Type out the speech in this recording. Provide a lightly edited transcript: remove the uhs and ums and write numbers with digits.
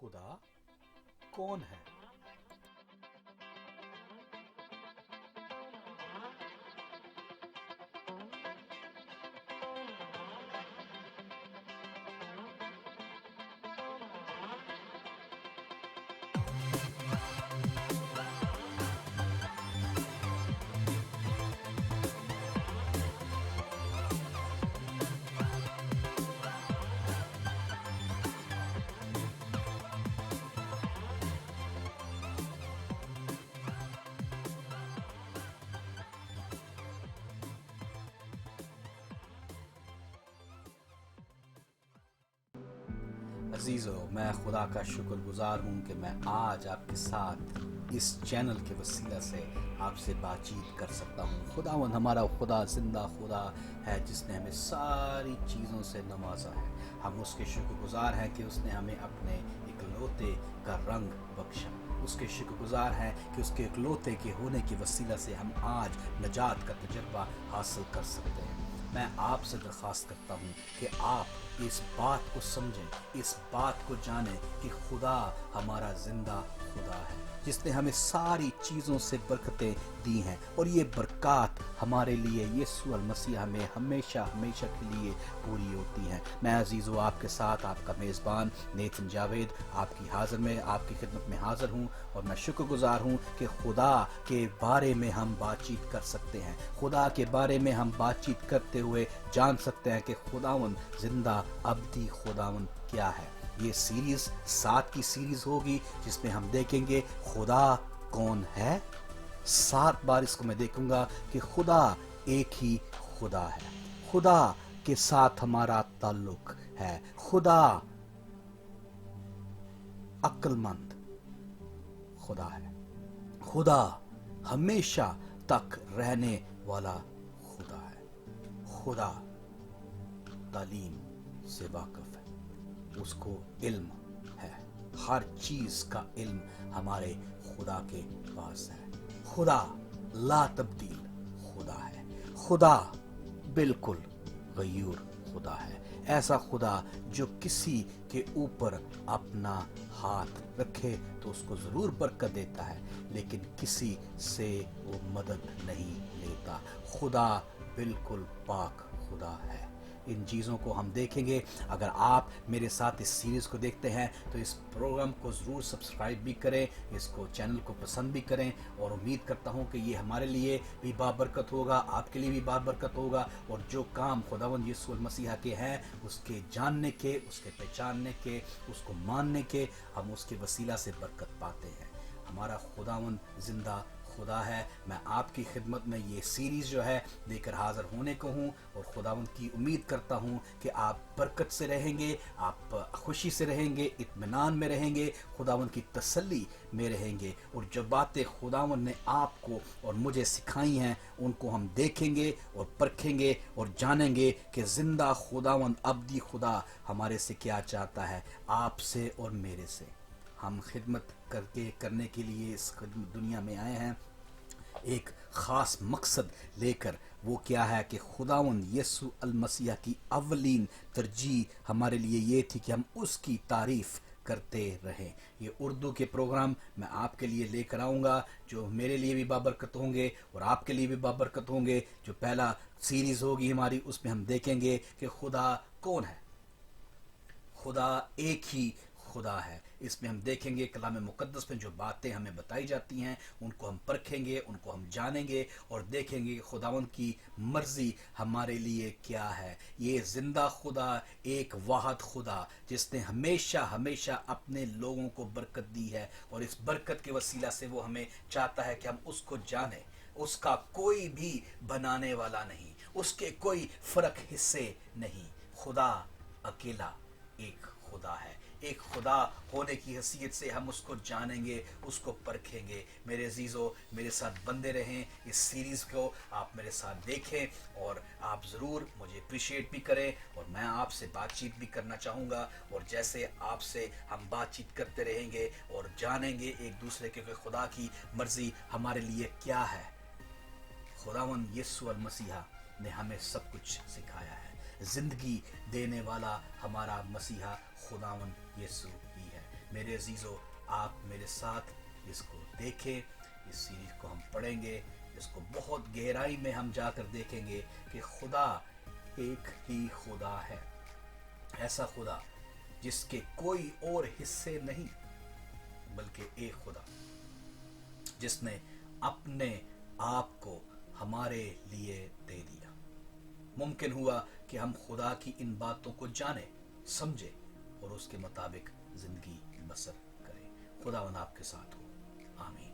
खुदा कौन है? अजीज़ों, मैं खुदा का शुक्रगुजार हूँ कि मैं आज आपके साथ इस चैनल के वसीला से आपसे बातचीत कर सकता हूँ। खुदावंद हमारा खुदा ज़िंदा खुदा है जिसने हमें सारी चीज़ों से नवाजा है। हम उसके शुक्रगुजार हैं कि उसने हमें अपने इकलौते का रंग बख्शा। उसके शुक्रगुजार हैं कि उसके इकलौते के होने की वसीला से हम आज नजात का तजर्बा हासिल कर सकते हैं। मैं आपसे दरख्वास्त करता हूँ कि आप इस बात को समझें, इस बात को जानें कि खुदा हमारा ज़िंदा खुदा है जिसने हमें सारी चीज़ों से बरकतें दी हैं, और ये बरक़ात हमारे लिए यीशु मसीह में हमेशा हमेशा के लिए पूरी होती हैं। मैं अजीज़ों आपके साथ आपका मेज़बान नेथन जावेद आपकी खिदमत में हाज़िर हूँ, और मैं शुक्रगुजार हूँ कि खुदा के बारे में हम बातचीत कर सकते हैं। खुदा के बारे में हम बातचीत करते हुए जान सकते हैं कि खुदावंद ज़िंदा अब्दी खुदावंद क्या है। ये सीरीज़ 7 की सीरीज़ होगी जिसमें हम देखेंगे खुदा कौन है। 7 बार इसको मैं देखूंगा कि खुदा एक ही खुदा है। खुदा के साथ हमारा ताल्लुक है। खुदा अक्लमंद खुदा है। खुदा हमेशा तक रहने वाला खुदा है। खुदा तालीम से वाकिफ है, उसको इल्म है, हर चीज का इल्म हमारे खुदा के पास है। खुदा ला तब्दील खुदा है। खुदा बिल्कुल गयूर खुदा है, ऐसा खुदा जो किसी के ऊपर अपना हाथ रखे तो उसको ज़रूर बरकत देता है, लेकिन किसी से वो मदद नहीं लेता। खुदा बिल्कुल पाक खुदा है। इन चीज़ों को हम देखेंगे। अगर आप मेरे साथ इस सीरीज़ को देखते हैं तो इस प्रोग्राम को ज़रूर सब्सक्राइब भी करें, इसको चैनल को पसंद भी करें, और उम्मीद करता हूं कि ये हमारे लिए भी बाबरकत होगा, आपके लिए भी बाबरकत होगा, और जो काम खुदावंद यीशु मसीह के हैं उसके जानने के, उसके पहचानने के, उसको मानने के, हम उसके वसीला से बरकत पाते हैं। हमारा खुदावंद ज़िंदा खुदा है। मैं आपकी खिदमत में ये सीरीज़ जो है लेकर हाज़िर होने को हूँ, और खुदावंद की उम्मीद करता हूँ कि आप बरकत से रहेंगे, आप खुशी से रहेंगे, इत्मीनान में रहेंगे, खुदावंद की तसल्ली में रहेंगे, और जो बातें खुदावंद ने आपको और मुझे सिखाई हैं उनको हम देखेंगे और परखेंगे और जानेंगे कि ज़िंदा खुदावंद अब्दी खुदा हमारे से क्या चाहता है, आपसे और मेरे से। हम खिदमत करने के लिए इस दुनिया में आए हैं एक ख़ास मकसद लेकर। वो क्या है कि खुदावंद यीशु मसीह की अवलीन तरजीह हमारे लिए ये थी कि हम उसकी तारीफ़ करते रहें। ये उर्दू के प्रोग्राम मैं आपके लिए लेकर आऊँगा जो मेरे लिए भी बाबरकत होंगे और आपके लिए भी बाबरकत होंगे। जो पहला सीरीज़ होगी हमारी, उसमें हम देखेंगे कि खुदा कौन है। खुदा एक ही खुदा है। इसमें हम देखेंगे कलाम मुकद्दस में जो बातें हमें बताई जाती हैं उनको हम परखेंगे, उनको हम जानेंगे और देखेंगे खुदावंद की मर्जी हमारे लिए क्या है। ये ज़िंदा खुदा, एक वाहद खुदा जिसने हमेशा हमेशा अपने लोगों को बरकत दी है, और इस बरकत के वसीला से वो हमें चाहता है कि हम उसको जानें। उसका कोई भी बनाने वाला नहीं, उसके कोई फ़र्क हिस्से नहीं। खुदा अकेला एक खुदा है। एक खुदा होने की हैसियत से हम उसको जानेंगे, उसको परखेंगे। मेरे अजीज़ों, मेरे साथ बंदे रहें, इस सीरीज़ को आप मेरे साथ देखें, और आप ज़रूर मुझे अप्रिशिएट भी करें, और मैं आपसे बातचीत भी करना चाहूँगा। और जैसे आपसे हम बातचीत करते रहेंगे और जानेंगे एक दूसरे के खुदा की मर्ज़ी हमारे लिए क्या है। खुदावंद यीशु मसीह ने हमें सब कुछ सिखाया है। ज़िंदगी देने वाला हमारा मसीहा खुदावंद यीशु ही है। میرے عزیزو آپ میرے ساتھ اس کو دیکھیں، اس سیریز کو ہم پڑھیں گے، اس کو بہت گہرائی میں ہم جا کر دیکھیں گے کہ خدا ایک ہی خدا ہے، ایسا خدا جس کے کوئی اور حصے نہیں، بلکہ ایک خدا جس نے اپنے آپ کو ہمارے لیے دے دیا۔ ممکن ہوا کہ ہم خدا کی ان باتوں کو جانیں، سمجھیں اور اس کے مطابق زندگی بسر کریں۔ خداوند آپ کے ساتھ ہو، آمین۔